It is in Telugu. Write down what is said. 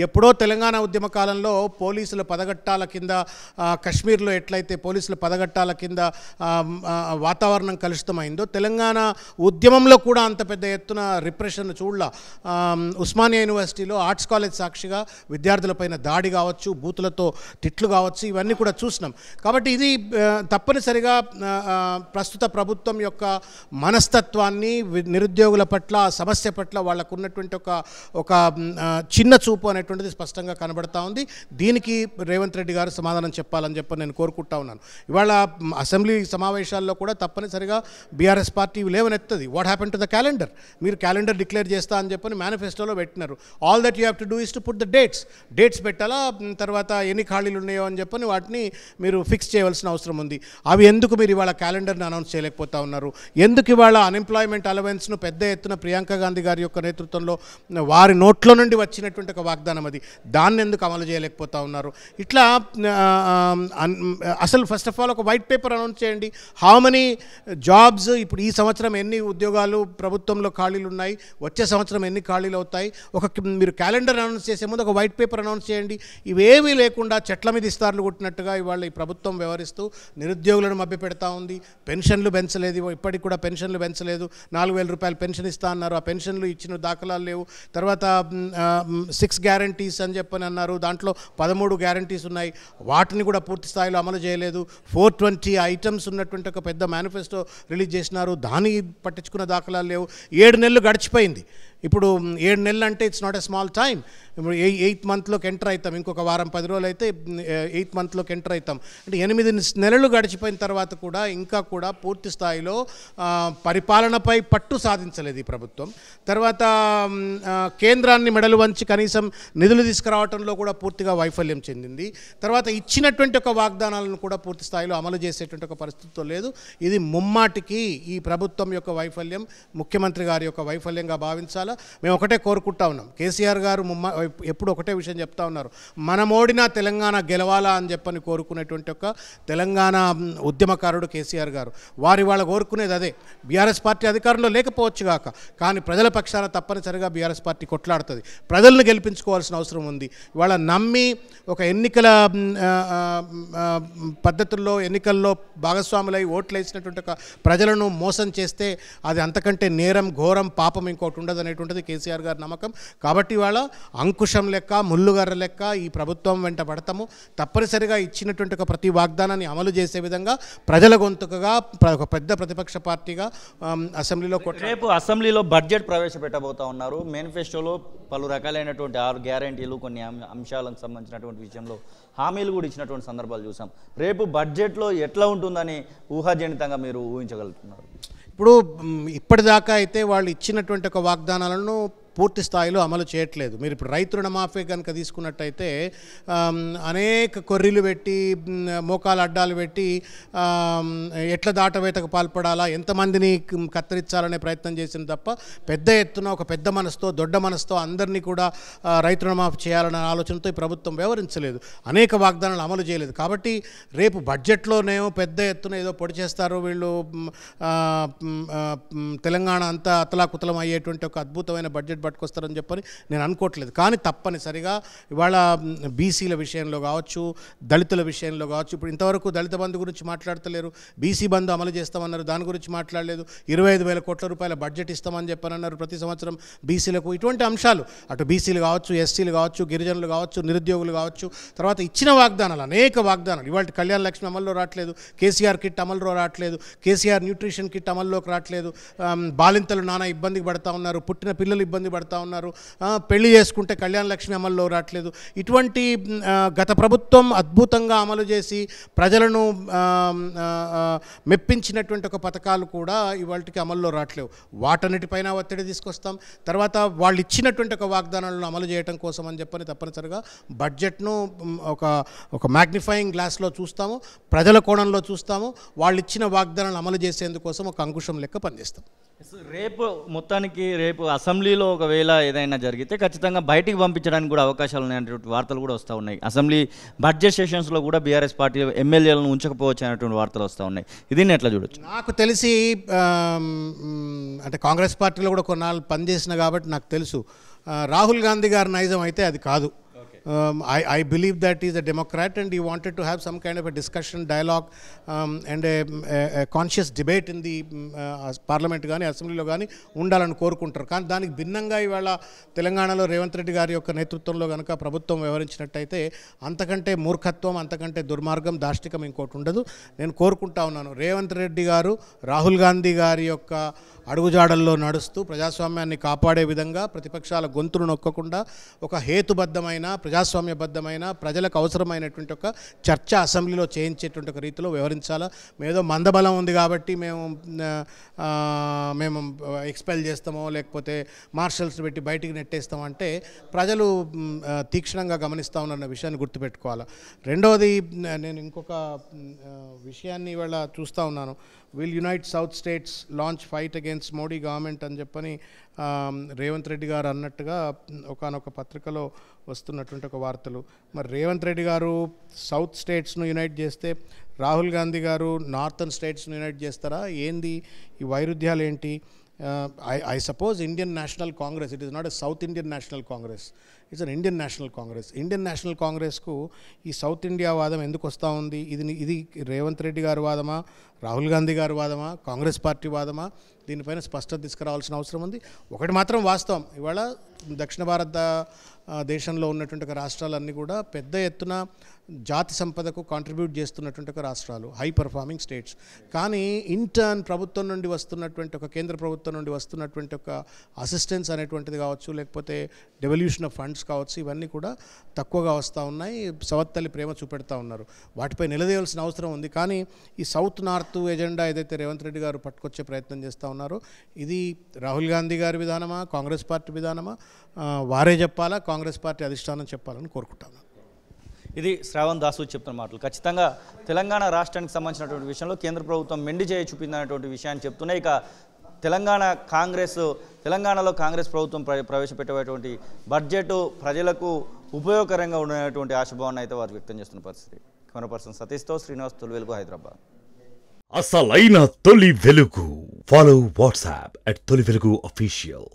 ఎప్పుడో తెలంగాణ ఉద్యమ కాలంలో పోలీసుల పదగట్టాల కింద కశ్మీర్లో ఎట్లయితే పోలీసుల పదగట్టాల కింద వాతావరణం కలుషితమైందో తెలంగాణ ఉద్యమంలో కూడా అంత పెద్ద ఎత్తున రిప్రెషన్ చూడలా. ఉస్మానియా యూనివర్సిటీలో ఆర్ట్స్ కాలేజ్ సాక్షిగా విద్యార్థులపైన దాడి కావచ్చు, బూతులతో తిట్లు కావచ్చు, ఇవన్నీ కూడా చూసినాం. కాబట్టి ఇది తప్పనిసరిగా ప్రస్తుత ప్రభుత్వం యొక్క మనస్తత్వాన్ని, నిరుద్యోగుల పట్ల, సమస్య పట్ల వాళ్ళకు ఉన్నటువంటి ఒక చిన్న చూపు అనేటువంటిది స్పష్టంగా కనబడతా ఉంది. దీనికి రేవంత్ రెడ్డి గారు సమాధానం చెప్పాలని చెప్పి నేను కోరుకుంటా ఉన్నాను. ఇవాళ అసెంబ్లీ సమావేశాల్లో కూడా తప్పనిసరిగా బీఆర్ఎస్ పార్టీ లేవనెత్తది. What happen to the calendar? మీరు క్యాలెండర్ డిక్లేర్ చేస్తా అని చెప్పని మేనిఫెస్టోలో పెట్టినారు. All that you have to do is to put the dates పెట్టాలా, తర్వాత ఎన్ని ఖాళీలు ఉన్నాయో అని చెప్పని వాటిని మీరు ఫిక్స్ చేయవలసిన అవసరం ఉంది. అవి ఎందుకు మీరు ఇవాళ క్యాలెండర్ని అనౌన్స్ చేయలేకపోతా ఉన్నారు? ఎందుకు ఇవాళ అన్ఎంప్లాయ్మెంట్ అలవెన్స్ను పెద్ద ఎత్తున ప్రియాంక గాంధీ గారి యొక్క నేతృత్వంలో వారి నోట్లో నుండి వచ్చినటువంటి ఒక వాగ్దానం అది, దాన్ని ఎందుకు అమలు చేయలేకపోతా ఉన్నారు? ఇట్లా అసలు ఫస్ట్ ఆఫ్ ఆల్ ఒక వైట్ పేపర్ అనౌన్స్ చేయండి. హౌ మెనీ జాబ్స్, ఇప్పుడు ఈ సంవత్సరం ఎన్ని ఉద్యోగాలు ప్రభుత్వంలో ఖాళీలు ఉన్నాయి, వచ్చే సంవత్సరం ఎన్ని ఖాళీలు అవుతాయి, మీరు క్యాలెండర్ అనౌన్స్ చేసే ముందు ఒక వైట్ పేపర్ అనౌన్స్ చేయండి. ఇవేమీ లేకుండా చెట్ల మీద ఇస్తార్లు కొట్టినట్టుగా ఇవాళ ఈ ప్రభుత్వం వ్యవహరిస్తూ నిరుద్యోగులను మభ్యపెడతా ఉంది. పెన్షన్లు పెంచలేదు, ఇప్పటికి కూడా పెన్షన్లు పెంచలేదు. 4,000 రూపాయలు పెన్షన్ ఇస్తా అన్నారు, ఆ పెన్షన్లు ఇచ్చిన దాఖలాలు లేవు. తర్వాత 6 గ్యారంటీస్ అని చెప్పని అన్నారు, దాంట్లో 13 గ్యారంటీస్ ఉన్నాయి, వాటిని కూడా పూర్తి స్థాయిలో అమలు చేయలేదు. 420 ఐటమ్స్ ఉన్నటువంటి ఒక పెద్ద మేనిఫెస్టో రిలీజ్ చేసినారు, దాన్ని పట్టించుకున్న దాఖలాలు లేవు. 7 నెలలు గడిచిపోయింది. ఇప్పుడు 7 నెలలు అంటే it's not a small time. ఇప్పుడు 8th మంత్లోకి ఎంటర్ అవుతాం, ఇంకొక వారం 10 రోజులు అయితే 8th మంత్లోకి ఎంటర్ అవుతాం. అంటే 8 నెలలు గడిచిపోయిన తర్వాత కూడా ఇంకా కూడా పూర్తి స్థాయిలో పరిపాలనపై పట్టు సాధించలేదు ఈ ప్రభుత్వం. తర్వాత కేంద్రాన్ని మెడలు వంచి కనీసం నిధులు తీసుకురావడంలో కూడా పూర్తిగా వైఫల్యం చెందింది. తర్వాత ఇచ్చినటువంటి ఒక వాగ్దానాలను కూడా పూర్తి స్థాయిలో అమలు చేసేటువంటి ఒక పరిస్థితితో లేదు. ఇది ముమ్మాటికి ఈ ప్రభుత్వం యొక్క వైఫల్యం, ముఖ్యమంత్రి గారి యొక్క వైఫల్యంగా భావించాలా. మేము ఒకటే కోరుకుంటా ఉన్నాం. కేసీఆర్ గారు ఎప్పుడు ఒకటే విషయం చెప్తా ఉన్నారు, మనం ఓడినా తెలంగాణ గెలవాలా అని చెప్పని కోరుకునేటువంటి ఒక తెలంగాణ ఉద్యమకారుడు కేసీఆర్ గారు. వాళ్ళ కోరుకునేది అదే. బీఆర్ఎస్ పార్టీ అధికారంలో లేకపోవచ్చు కాక, కానీ ప్రజల పక్షాన తప్పనిసరిగా బీఆర్ఎస్ పార్టీ కొట్లాడుతుంది. ప్రజలను గెలిపించుకోవాల్సిన అవసరం ఉంది. ఇవాళ నమ్మి ఒక ఎన్నికల పద్ధతుల్లో ఎన్నికల్లో భాగస్వాములై ఓట్లు వేసినటువంటి ఒక ప్రజలను మోసం చేస్తే అది అంతకంటే నేరం, ఘోరం, పాపం ఇంకోటి ఉండదు అనేటువంటిది కేసీఆర్ గారి నమ్మకం. కాబట్టి ఇవాళ అంకుశం లెక్క, ముల్లుగర్ర లెక్క ఈ ప్రభుత్వం వెంట పడతాము. తప్పనిసరిగా ఇచ్చినటువంటి ఒక ప్రతి వాగ్దానాన్ని అమలు చేసే విధంగా ప్రజల గొంతుకగా ఒక పెద్ద ప్రతిపక్ష పార్టీగా అసెంబ్లీలో రేపు అసెంబ్లీలో బడ్జెట్ ప్రవేశపెట్టబోతా ఉన్నారు. మేనిఫెస్టోలో పలు రకాలైనటువంటి 6 గ్యారంటీలు, కొన్ని అంశాలకు సంబంధించినటువంటి విషయంలో హామీలు కూడా ఇచ్చినటువంటి సందర్భాలు చూసాం. రేపు బడ్జెట్లో ఎట్లా ఉంటుందని ఊహాజనితంగా మీరు ఊహించగలుగుతున్నారు? ఇప్పుడు ఇప్పటిదాకా అయితే వాళ్ళు ఇచ్చినటువంటి ఒక వాగ్దానాలను పూర్తి స్థాయిలో అమలు చేయట్లేదు. మీరు ఇప్పుడు రైతు రుణమాఫీ కనుక తీసుకున్నట్టయితే అనేక కొర్రీలు పెట్టి, మోకాలు అడ్డాలు పెట్టి ఎట్ల దాటవేతకు పాల్పడాలా, ఎంతమందిని కత్తిరించాలనే ప్రయత్నం చేసిన తప్ప పెద్ద ఎత్తున ఒక పెద్ద మనసుతో, దొడ్డ మనసుతో అందరినీ కూడా రైతు రుణమాఫీ చేయాలనే ఆలోచనతో ఈ ప్రభుత్వం వ్యవహరించలేదు. అనేక వాగ్దానాలు అమలు చేయలేదు. కాబట్టి రేపు బడ్జెట్లోనేమో పెద్ద ఎత్తున ఏదో పొడి చేస్తారు వీళ్ళు, తెలంగాణ అంతా అతలాకుతలం అయ్యేటువంటి ఒక అద్భుతమైన బడ్జెట్ పట్టుకొస్తారని చెప్పని నేను అనుకోవట్లేదు. కానీ తప్పనిసరిగా ఇవాళ బీసీల విషయంలో కావచ్చు, దళితుల విషయంలో కావచ్చు, ఇప్పుడు ఇంతవరకు దళిత బంధు గురించి మాట్లాడతలేరు, బీసీ బంధు అమలు చేస్తామన్నారు, దాని గురించి మాట్లాడలేదు. 25,000 కోట్ల రూపాయల బడ్జెట్ ఇస్తామని చెప్పని అన్నారు ప్రతి సంవత్సరం బీసీలకు. ఇటువంటి అంశాలు అటు బీసీలు కావచ్చు, ఎస్సీలు కావచ్చు, గిరిజనులు కావచ్చు, నిరుద్యోగులు కావచ్చు, తర్వాత ఇచ్చిన వాగ్దానాలు, అనేక వాగ్దానాలు. ఇవాళ కళ్యాణ లక్ష్మి అమల్లో రావట్లేదు, కేసీఆర్ కిట్ అమల్లో రావట్లేదు, కేసీఆర్ న్యూట్రిషన్ కిట్ అమల్లోకి రావట్లేదు, బాలింతలు నానా ఇబ్బందికి పడతా ఉన్నారు, పుట్టిన పిల్లలు ఇబ్బంది పడతా ఉన్నారు, పెళ్లి చేసుకుంటే కళ్యాణ లక్ష్మి అమల్లో రావట్లేదు. ఇటువంటి గత ప్రభుత్వం అద్భుతంగా అమలు చేసి ప్రజలను మెప్పించినటువంటి ఒక పథకాలు కూడా ఇవాళకి అమల్లో రావట్లేవు. వాటన్నిటిపైన ఒత్తిడి తీసుకొస్తాం. తర్వాత వాళ్ళు ఇచ్చినటువంటి ఒక వాగ్దానాలను అమలు చేయడం కోసం అని చెప్పని తప్పనిసరిగా బడ్జెట్ను ఒక మ్యాగ్నిఫైయింగ్ గ్లాస్లో చూస్తాము, ప్రజల కోణంలో చూస్తాము, వాళ్ళు ఇచ్చిన వాగ్దానాలను అమలు చేసేందుకోసం ఒక అంకుశం లెక్క పనిచేస్తాం. మొత్తానికి రేపు అసెంబ్లీలో ఒకవేళ ఏదైనా జరిగితే ఖచ్చితంగా బయటికి పంపించడానికి కూడా అవకాశాలు ఉన్నాయనేటువంటి వార్తలు కూడా వస్తూ ఉన్నాయి. అసెంబ్లీ బడ్జెట్ సెషన్స్లో కూడా బీఆర్ఎస్ పార్టీ ఎమ్మెల్యేలను ఉంచకపోవచ్చు అనేటువంటి వార్తలు వస్తూ ఉన్నాయి. ఇది ఎట్లా చూడొచ్చు? నాకు తెలిసి అంటే కాంగ్రెస్ పార్టీలో కూడా కొన్నాళ్ళు పనిచేసిన కాబట్టి నాకు తెలుసు రాహుల్ గాంధీ గారి నైజం అయితే అది కాదు. I believe that he's a Democrat and he wanted to have some kind of a discussion, dialogue, and a conscious debate in the parliament కానీ అసెంబ్లీలో కానీ ఉండాలని కోరుకుంటారు. కానీ దానికి భిన్నంగా ఇవాళ తెలంగాణలో రేవంత్ రెడ్డి గారి యొక్క నేతృత్వంలో కనుక ప్రభుత్వం వ్యవహరించినట్టయితే అంతకంటే మూర్ఖత్వం, అంతకంటే దుర్మార్గం, దాష్టికం ఇంకోటి ఉండదు. నేను కోరుకుంటా ఉన్నాను రేవంత్ రెడ్డి గారు రాహుల్ గాంధీ గారి యొక్క అడుగుజాడల్లో నడుస్తూ ప్రజాస్వామ్యాన్ని కాపాడే విధంగా, ప్రతిపక్షాల గొంతును నొక్కకుండా ఒక హేతుబద్ధమైన, ప్రజాస్వామ్యబద్ధమైన, ప్రజలకు అవసరమైనటువంటి ఒక చర్చ అసెంబ్లీలో చేయించేటువంటి ఒక రీతిలో వ్యవహరించాలా. ఏదో మందబలం ఉంది కాబట్టి మేము ఎక్స్పెల్ చేస్తామో లేకపోతే మార్షల్స్ పెట్టి బయటికి నెట్టేస్తామంటే ప్రజలు తీక్షణంగా గమనిస్తూ ఉన్నారన్న విషయాన్ని గుర్తుపెట్టుకోవాలి. రెండవది, నేను ఇంకొక విషయాన్ని ఇవాళ చూస్తూ ఉన్నాను. Will unite south states launch fight against Modi government అని చెప్పని రేవంత్ రెడ్డి గారు అన్నట్టుగా ఒకానొక పత్రికలో వస్తున్నటువంటి ఒక వార్తలు. మరి రేవంత్ రెడ్డి గారు సౌత్ స్టేట్స్ను యునైట్ చేస్తే రాహుల్ గాంధీ గారు నార్థన్ స్టేట్స్ను యునైట్ చేస్తారా? ఏంది ఈ వైరుధ్యాలు ఏంటి? I suppose Indian National Congress, it is not a South Indian National Congress, it's an Indian National Congress. Indian National Congressకు ఈ సౌత్ ఇండియా వాదం ఎందుకు వస్తూ ఉంది? ఇది రేవంత్ రెడ్డి గారి వాదమా, రాహుల్ గాంధీ గారి వాదమా, కాంగ్రెస్ పార్టీ వాదమా? దీనిపైన స్పష్టత తీసుకురావాల్సిన అవసరం ఉంది. ఒకటి మాత్రం వాస్తవం, ఇవాళ దక్షిణ భారత దేశంలో ఉన్నటువంటి ఒక రాష్ట్రాలన్నీ కూడా పెద్ద ఎత్తున జాతి సంపదకు కాంట్రిబ్యూట్ చేస్తున్నటువంటి ఒక రాష్ట్రాలు, హై పర్ఫార్మింగ్ స్టేట్స్. కానీ ఇంటర్న్ ప్రభుత్వం నుండి వస్తున్నటువంటి ఒక కేంద్ర ప్రభుత్వం నుండి వస్తున్నటువంటి ఒక అసిస్టెన్స్ అనేటువంటిది కావచ్చు, లేకపోతే డెవల్యూషన్ ఆఫ్ ఫండ్స్ కావచ్చు, ఇవన్నీ కూడా తక్కువగా వస్తూ ఉన్నాయి. సవత్తల్లి ప్రేమ చూపెడతా ఉన్నారు. వాటిపై నిలదీయాల్సిన అవసరం ఉంది. కానీ ఈ సౌత్ నార్త్ ఎజెండా ఏదైతే రేవంత్ రెడ్డి గారు పట్టుకొచ్చే ప్రయత్నం చేస్తూ ఉన్నారో, ఇది రాహుల్ గాంధీ గారి విధానమా, కాంగ్రెస్ పార్టీ విధానమా? వారే చెప్పాలా, కాంగ్రెస్ పార్టీ అధిష్టానం చెప్పాలని కోరుకుంటాను. ఇది శ్రావణ్ దాసు చెప్తున్న మాటలు. ఖచ్చితంగా తెలంగాణ రాష్ట్రానికి సంబంధించినటువంటి విషయంలో కేంద్ర ప్రభుత్వం మెండి చేయి చూపిందనేటువంటి విషయాన్ని చెప్తున్నాయి. ఇక తెలంగాణలో కాంగ్రెస్ ప్రభుత్వం ప్రవేశపెట్టేటువంటి బడ్జెట్ ప్రజలకు ఉపయోగకరంగా ఉండేటువంటి ఆశాభావాన్ని అయితే వారు వ్యక్తం చేస్తున్న పరిస్థితి. కెమెరా పర్సన్ సతీష్తో శ్రీనివాస్, తొలి వెలుగు, హైదరాబాద్. అసలైన తొలి వెలుగు. ఫాలో వాట్సాప్ @తొలి వెలుగు official.